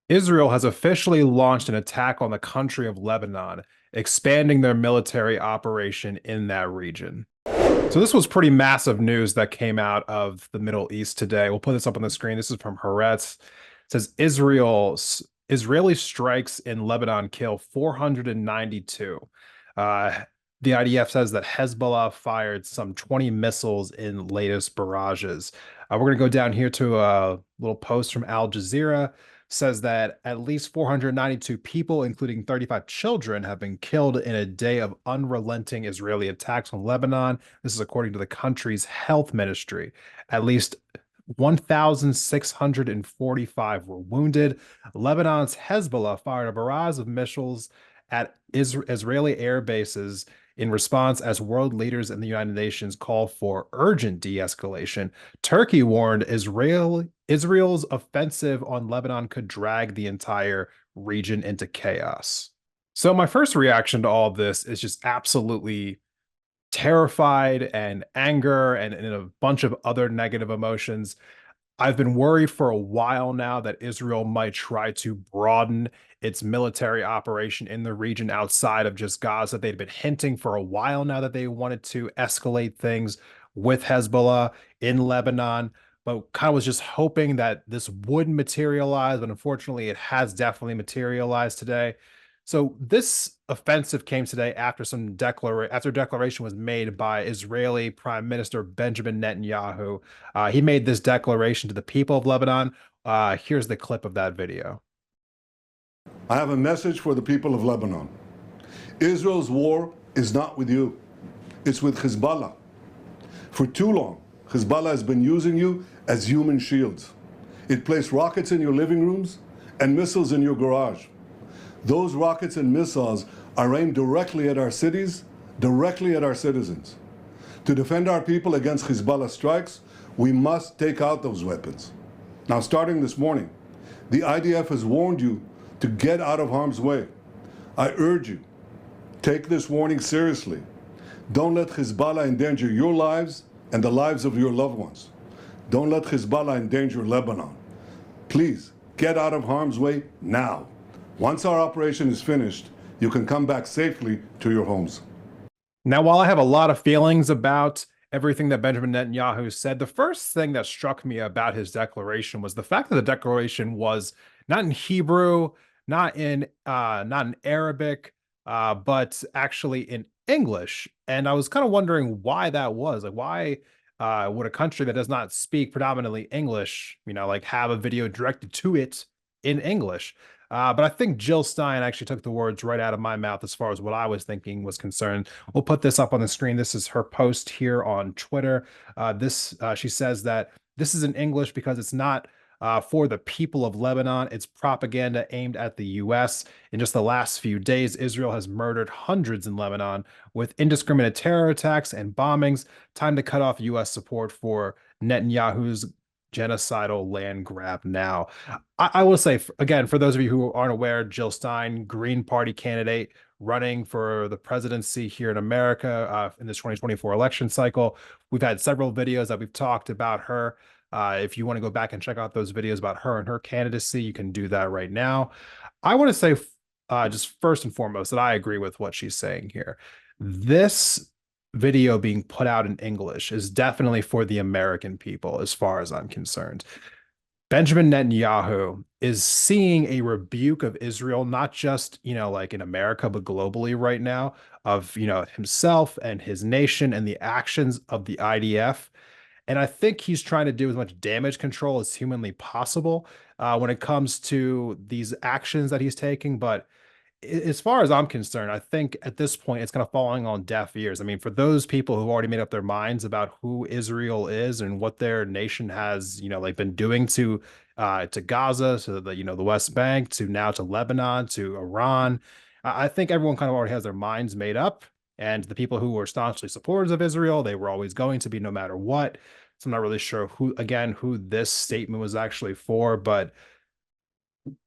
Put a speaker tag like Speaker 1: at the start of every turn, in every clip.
Speaker 1: Israel has officially launched an attack on the country of Lebanon, expanding their military operation in that region. So this was pretty massive news that came out of the Middle East today. We'll put this up on the screen. This is from Haaretz. It says Israeli strikes in Lebanon kill 492. Uh, the IDF says that Hezbollah fired some 20 missiles in latest barrages. We're going to go down here to a little post from Al Jazeera. Says that at least 492 people, including 35 children, have been killed in a day of unrelenting Israeli attacks on Lebanon. This is according to the country's health ministry. At least 1,645 were wounded. Lebanon's Hezbollah fired a barrage of missiles at Israeli air bases in response as world leaders and the United Nations call for urgent de-escalation. Turkey warned Israel's offensive on Lebanon could drag the entire region into chaos. So my first reaction to all of this is just absolutely terrified and anger and a bunch of other negative emotions. I've been worried for a while now that Israel might try to broaden its military operation in the region outside of just Gaza. They'd been hinting for a while now that they wanted to escalate things with Hezbollah in Lebanon, but kind of was just hoping that this would materialize. But unfortunately, it has definitely materialized today. So this offensive came today after after a declaration was made by Israeli Prime Minister Benjamin Netanyahu. He made this declaration to the people of Lebanon. Here's the clip of that video.
Speaker 2: I have a message for the people of Lebanon. Israel's war is not with you. It's with Hezbollah. For too long, Hezbollah has been using you as human shields. It placed rockets in your living rooms and missiles in your garage. Those rockets and missiles are aimed directly at our cities, directly at our citizens. To defend our people against Hezbollah strikes, we must take out those weapons. Now, starting this morning, the IDF has warned you to get out of harm's way. I urge you, take this warning seriously. Don't let Hezbollah endanger your lives and the lives of your loved ones. Don't let Hezbollah endanger Lebanon. Please, get out of harm's way now. Once our operation is finished, you can come back safely to your homes.
Speaker 1: Now, while I have a lot of feelings about everything that Benjamin Netanyahu said, the first thing that struck me about his declaration was the fact that the declaration was not in Hebrew, not in Arabic, but actually in English. And I was kind of wondering why that was. Like, why would a country that does not speak predominantly English, like have a video directed to it in English? But I think Jill Stein actually took the words right out of my mouth as far as what I was thinking was concerned. We'll put this up on the screen. This is her post here on Twitter. She says that this is in English because it's not for the people of Lebanon. It's propaganda aimed at the U.S. In just the last few days, Israel has murdered hundreds in Lebanon with indiscriminate terror attacks and bombings. Time to cut off U.S. support for Netanyahu's genocidal land grab now. I will say, again, for those of you who aren't aware, Jill Stein, Green Party candidate running for the presidency here in America in this 2024 election cycle. We've had several videos that we've talked about her. If you want to go back and check out those videos about her and her candidacy, you can do that right now. I want to say just first and foremost that I agree with what she's saying here. This video being put out in English is definitely for the American people, as far as I'm concerned. Benjamin Netanyahu is seeing a rebuke of Israel, not just, like in America, but globally right now, of, himself and his nation and the actions of the IDF. And I think he's trying to do as much damage control as humanly possible when it comes to these actions that he's taking. But as far as I'm concerned, I think at this point it's kind of falling on deaf ears. I mean, for those people who've already made up their minds about who Israel is and what their nation has, like been doing to Gaza, to the West Bank, to now to Lebanon, to Iran, I think everyone kind of already has their minds made up. And the people who were staunchly supporters of Israel, they were always going to be no matter what. So I'm not really sure who this statement was actually for, but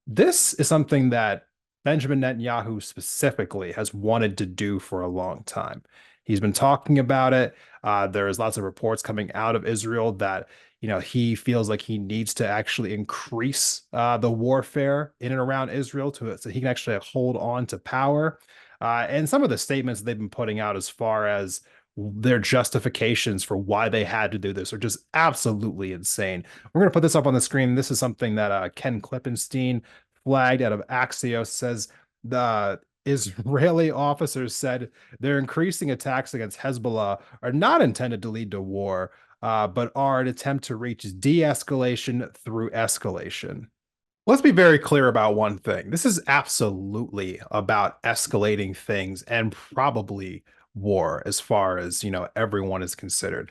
Speaker 1: this is something that Benjamin Netanyahu specifically has wanted to do for a long time. He's been talking about it. There's lots of reports coming out of Israel that he feels like he needs to actually increase the warfare in and around Israel so he can actually hold on to power. And some of the statements they've been putting out as far as their justifications for why they had to do this are just absolutely insane. We're going to put this up on the screen. This is something that Ken Klippenstein flagged out of Axios. Says the Israeli officers said their increasing attacks against Hezbollah are not intended to lead to war, but are an attempt to reach de-escalation through escalation. Let's be very clear about one thing. This is absolutely about escalating things and probably war as far as, everyone is considered.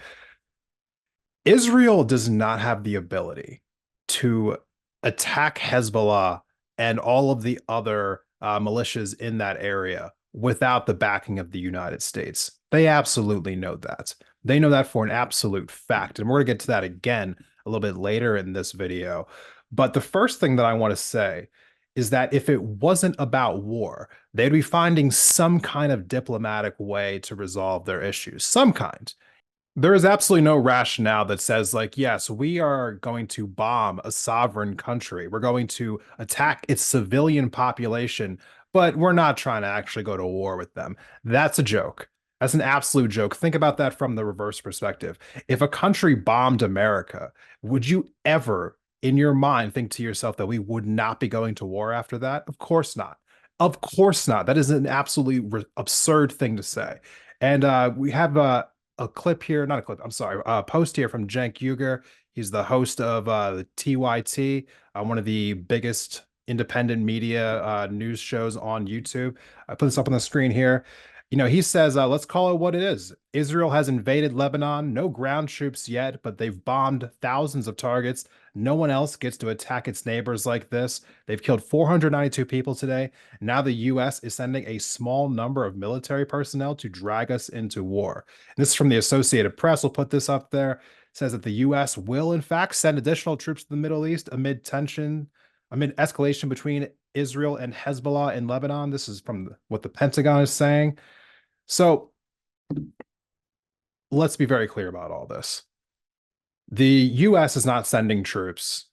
Speaker 1: Israel does not have the ability to attack Hezbollah and all of the other militias in that area without the backing of the United States. They absolutely know that. They know that for an absolute fact. And we're going to get to that again a little bit later in this video. But the first thing that I want to say is that if it wasn't about war, they'd be finding some kind of diplomatic way to resolve their issues, some kind. There is absolutely no rationale that says, like, yes, we are going to bomb a sovereign country. We're going to attack its civilian population, but we're not trying to actually go to war with them. That's a joke. That's an absolute joke. Think about that from the reverse perspective. If a country bombed America, would you ever, in your mind, think to yourself that we would not be going to war after that? Of course not. Of course not. That is an absolutely absurd thing to say. And we have a clip here, not a clip, I'm sorry, a post here from Cenk Uygur. He's the host of the TYT, one of the biggest independent media news shows on YouTube. I put this up on the screen here. He says, let's call it what it is. Israel has invaded Lebanon, no ground troops yet, but they've bombed thousands of targets. No one else gets to attack its neighbors like this. They've killed 492 people today. Now the US is sending a small number of military personnel to drag us into war. And this is from the Associated Press. We'll put this up there. It says that the US will, in fact, send additional troops to the Middle East amid escalation between Israel and Hezbollah in Lebanon. This is from what the Pentagon is saying. So let's be very clear about all this. The US is not sending troops,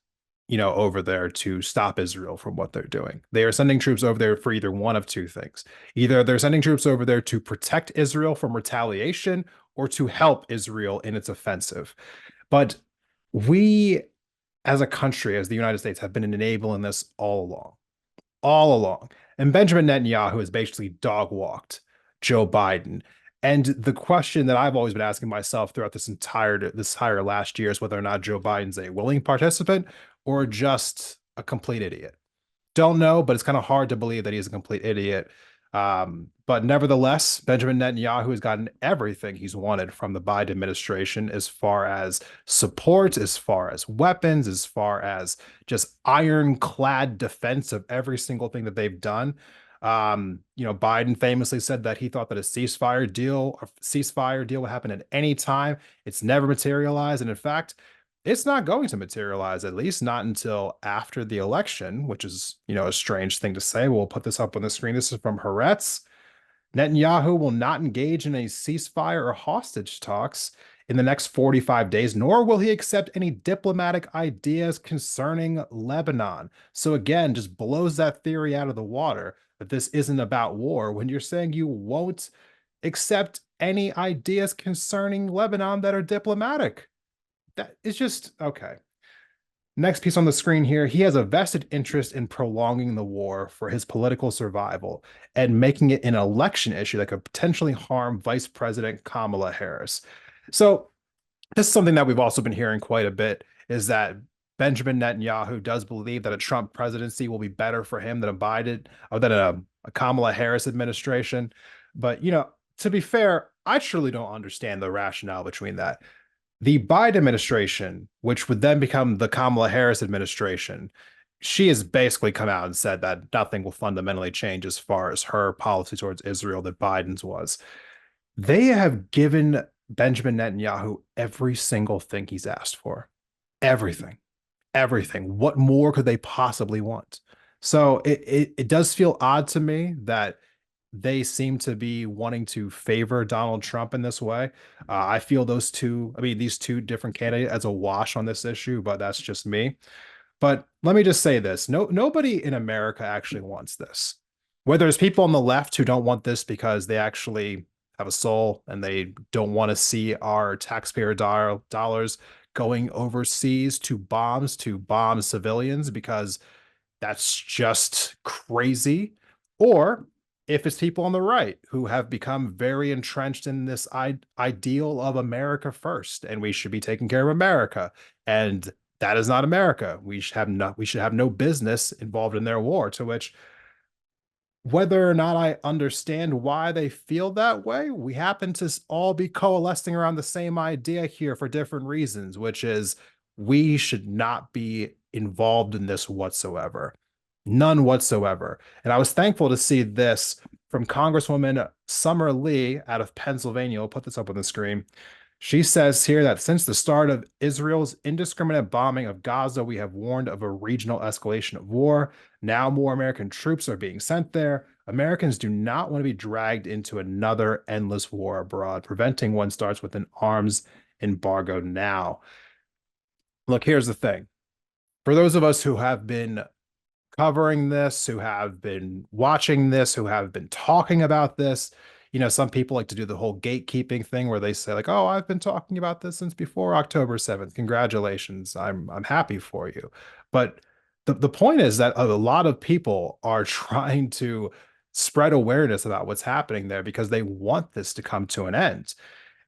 Speaker 1: over there to stop Israel from what they're doing. They are sending troops over there for either one of two things. Either they're sending troops over there to protect Israel from retaliation or to help Israel in its offensive. But we, as a country, as the United States, have been enabling this all along. All along. And Benjamin Netanyahu has basically dog walked Joe Biden. And the question that I've always been asking myself throughout this entire last year is whether or not Joe Biden's a willing participant or just a complete idiot. Don't know, but it's kind of hard to believe that he's a complete idiot. But nevertheless, Benjamin Netanyahu has gotten everything he's wanted from the Biden administration as far as support, as far as weapons, as far as just ironclad defense of every single thing that they've done. Biden famously said that he thought that a ceasefire deal would happen at any time. It's never materialized. And in fact, it's not going to materialize, at least not until after the election, which is, a strange thing to say. We'll put this up on the screen. This is from Haaretz. Netanyahu will not engage in a ceasefire or hostage talks in the next 45 days, nor will he accept any diplomatic ideas concerning Lebanon. So again, just blows that theory out of the water that this isn't about war when you're saying you won't accept any ideas concerning Lebanon that are diplomatic. That is just okay. Next piece on the screen here. He has a vested interest in prolonging the war for his political survival and making it an election issue that could potentially harm Vice President Kamala Harris. So this is something that we've also been hearing quite a bit, is that Benjamin Netanyahu does believe that a Trump presidency will be better for him than a Biden or than a Kamala Harris administration. But, to be fair, I truly don't understand the rationale between that. The Biden administration, which would then become the Kamala Harris administration, she has basically come out and said that nothing will fundamentally change as far as her policy towards Israel that Biden's was. They have given Benjamin Netanyahu every single thing he's asked for. Everything. Everything. What more could they possibly want? So it does feel odd to me that they seem to be wanting to favor Donald Trump in this way. I feel these two different candidates as a wash on this issue, but that's just me. But let me just say this. Nobody in America actually wants this. Whether there's people on the left who don't want this because they actually have a soul and they don't want to see our taxpayer dollars going overseas to bomb civilians because that's just crazy. Or if it's people on the right who have become very entrenched in this ideal of America first, and we should be taking care of America, and that is not America. We should have no business involved in their war. To which, whether or not I understand why they feel that way, we happen to all be coalescing around the same idea here for different reasons, which is we should not be involved in this whatsoever. None whatsoever. And I was thankful to see this from Congresswoman Summer Lee out of Pennsylvania. I'll put this up on the screen. She says here that since the start of Israel's indiscriminate bombing of Gaza, we have warned of a regional escalation of war. Now more American troops are being sent there. Americans do not want to be dragged into another endless war abroad. Preventing one starts with an arms embargo now. Look, here's the thing. For those of us who have been covering this, who have been watching this, who have been talking about this. Some people like to do the whole gatekeeping thing where they say like, "Oh, I've been talking about this since before October 7th. Congratulations. I'm happy for you." But the point is that a lot of people are trying to spread awareness about what's happening there because they want this to come to an end.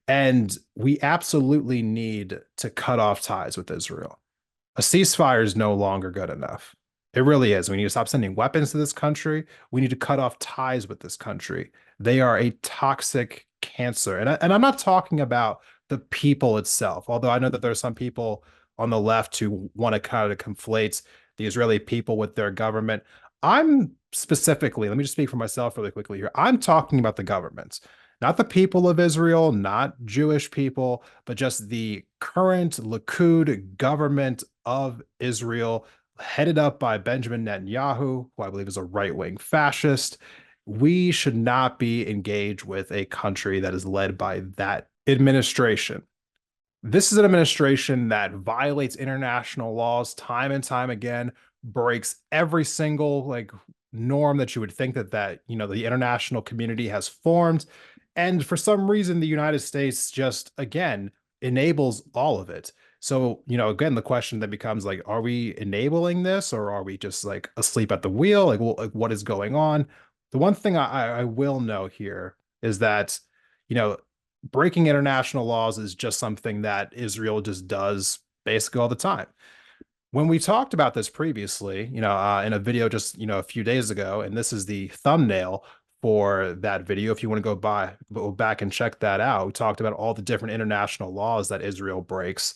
Speaker 1: And we absolutely need to cut off ties with Israel. A ceasefire is no longer good enough. It really is. We need to stop sending weapons to this country. We need to cut off ties with this country. They are a toxic cancer. And I'm not talking about the people itself, although I know that there are some people on the left who want to kind of conflate the Israeli people with their government. I'm specifically, let me just speak for myself really quickly here. I'm talking about the government, not the people of Israel, not Jewish people, but just the current Likud government of Israel, headed up by Benjamin Netanyahu, who I believe is a right-wing fascist. We should not be engaged with a country that is led by that administration. This is an administration that violates international laws time and time again, breaks every single norm that you would think that the international community has formed. And for some reason, the United States just again enables all of it. So, again, the question that becomes like, are we enabling this or are we just like asleep at the wheel? What is going on? The one thing I will know here is that, breaking international laws is just something that Israel just does basically all the time. When we talked about this previously, in a video just, a few days ago, and this is the thumbnail for that video. If you want to go back and check that out, we talked about all the different international laws that Israel breaks.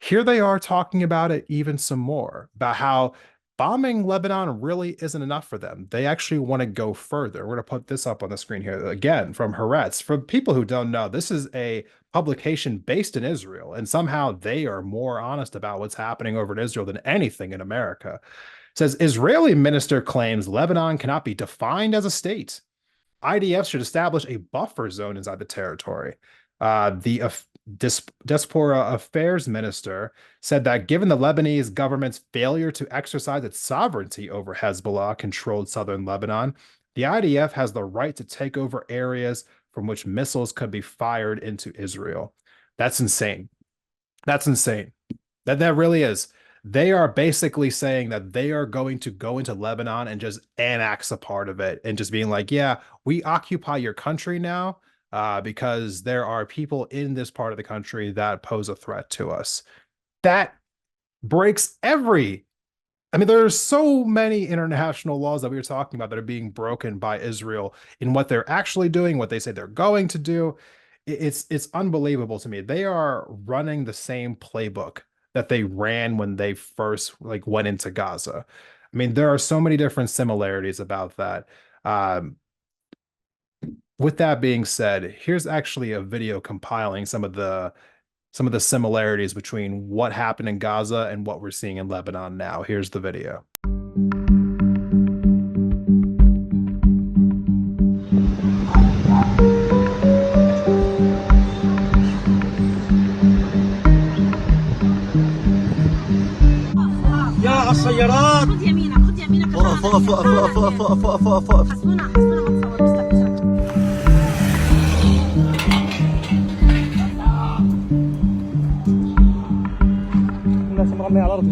Speaker 1: Here they are talking about it even some more, about how bombing Lebanon really isn't enough for them. They actually want to go further. We're going to put this up on the screen here again from Haaretz. For people who don't know, this is a publication based in Israel, and somehow they are more honest about what's happening over in Israel than anything in America. It says Israeli minister claims Lebanon cannot be defined as a state. IDF should establish a buffer zone inside the territory. The Diaspora Affairs Minister said that given the Lebanese government's failure to exercise its sovereignty over Hezbollah-controlled southern Lebanon, the IDF has the right to take over areas from which missiles could be fired into Israel. That's insane. That's insane. That really is. They are basically saying that they are going to go into Lebanon and just annex a part of it and just being like, yeah, we occupy your country now because there are people in this part of the country that pose a threat to us. That breaks there are so many international laws that we were talking about that are being broken by Israel in what they're actually doing, what they say they're going to do. It's unbelievable to me. They are running the same playbook that they ran when they first went into Gaza. There are so many different similarities about that. With that being said, here's actually a video compiling some of the similarities between what happened in Gaza and what we're seeing in Lebanon now. Here's the video.
Speaker 3: سيارات.
Speaker 4: خد يمينك خد يمينك.
Speaker 3: فوق.
Speaker 4: حسبونا ما تصور بس.
Speaker 3: الناس مرمية على الأرض.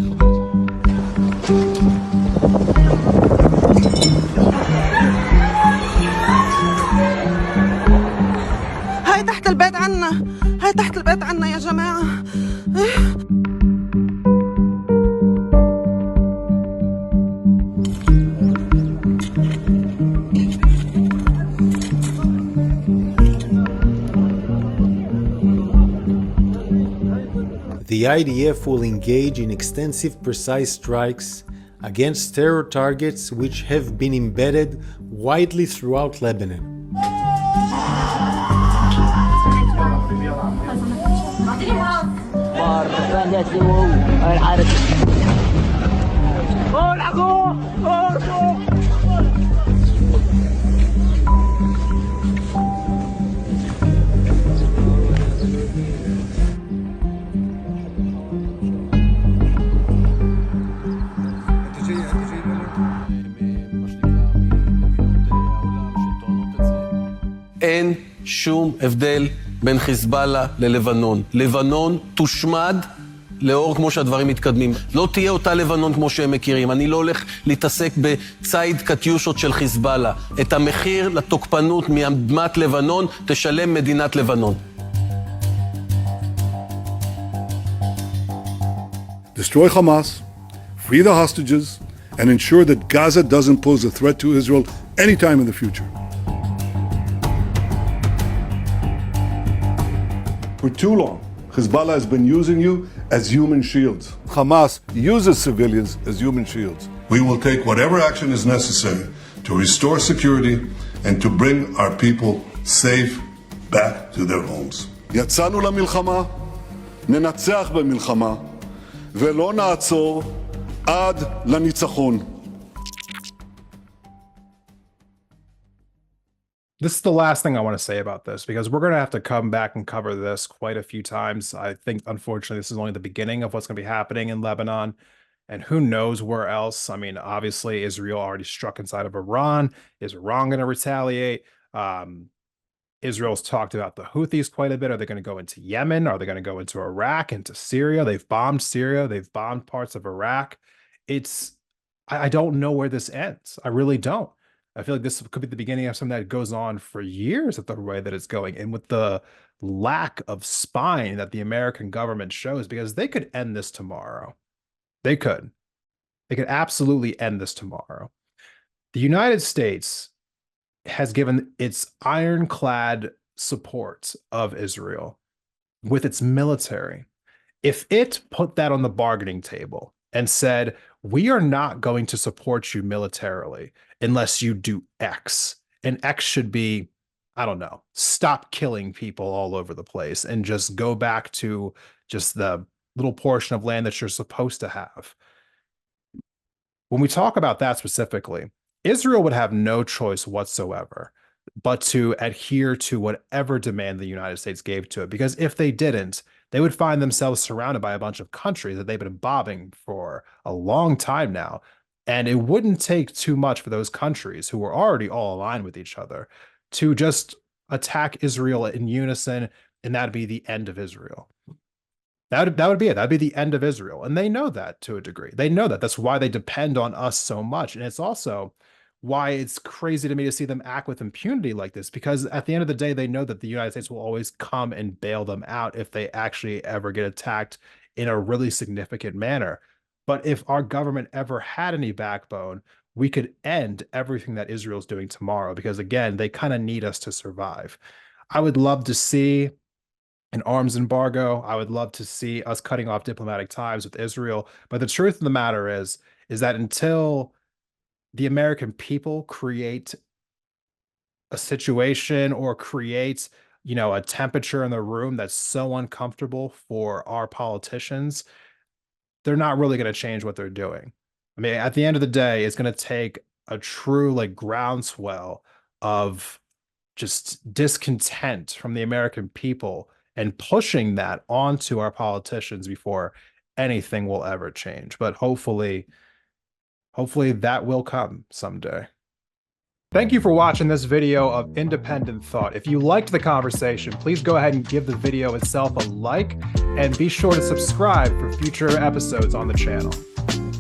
Speaker 5: هاي تحت البيت عنا، هاي تحت البيت عنا يا جماعة.
Speaker 6: The IDF will engage in extensive precise strikes against terror targets which have been embedded widely throughout Lebanon.
Speaker 7: אין שום הבדל בין חיזבאללה ללבנון. לבנון תושמד לאור כמו שהדברים מתקדמים. לא תהיה אותה לבנון כמו שהם מכירים. אני לא הולך להתעסק בצייד קטיושות של חיזבאללה. את המחיר לתוקפנות מאדמת לבנון תשלם מדינת לבנון.
Speaker 2: Destroy Hamas, free the hostages, and ensure that Gaza doesn't pose a threat to Israel anytime in the future. For too long, Hezbollah has been using you as human shields. Hamas uses civilians as human shields. We will take whatever action is necessary to restore security and to bring our people safe back to their homes. יצאנו למלחמה, ננצח במלחמה, ולא נעצור עד לניצחון.
Speaker 1: This is the last thing I want to say about this, because we're going to have to come back and cover this quite a few times. I think, unfortunately, this is only the beginning of what's going to be happening in Lebanon, and who knows where else. I mean, obviously, Israel already struck inside of Iran. Is Iran going to retaliate? Israel's talked about the Houthis quite a bit. Are they going to go into Yemen? Are they going to go into Iraq, into Syria? They've bombed Syria. They've bombed parts of Iraq. I don't know where this ends. I really don't. I feel like this could be the beginning of something that goes on for years at the way that it's going. And with the lack of spine that the American government shows, because they could end this tomorrow. They could. They could absolutely end this tomorrow. The United States has given its ironclad support of Israel with its military. If it put that on the bargaining table and said, we are not going to support you militarily unless you do X, and X should be, I don't know, stop killing people all over the place and just go back to just the little portion of land that you're supposed to have. When we talk about that specifically, Israel would have no choice whatsoever but to adhere to whatever demand the United States gave to it. Because if they didn't, they would find themselves surrounded by a bunch of countries that they've been bombing for a long time now. And it wouldn't take too much for those countries who were already all aligned with each other to just attack Israel in unison, and that'd be the end of Israel. That would be it. That'd be the end of Israel. And they know that to a degree. They know that. That's why they depend on us so much. And it's also why it's crazy to me to see them act with impunity like this, because at the end of the day, they know that the United States will always come and bail them out if they actually ever get attacked in a really significant manner. But if our government ever had any backbone, we could end everything that Israel's doing tomorrow, because again, they kind of need us to survive. I would love to see an arms embargo. I would love to see us cutting off diplomatic ties with Israel. But the truth of the matter is that until the American people create a situation or create, a temperature in the room that's so uncomfortable for our politicians, they're not really going to change what they're doing. I mean, at the end of the day, it's going to take a true groundswell of just discontent from the American people and pushing that onto our politicians before anything will ever change. But hopefully hopefully that will come someday. Thank you for watching this video of Independent Thought. If you liked the conversation, please go ahead and give the video itself a like, and be sure to subscribe for future episodes on the channel.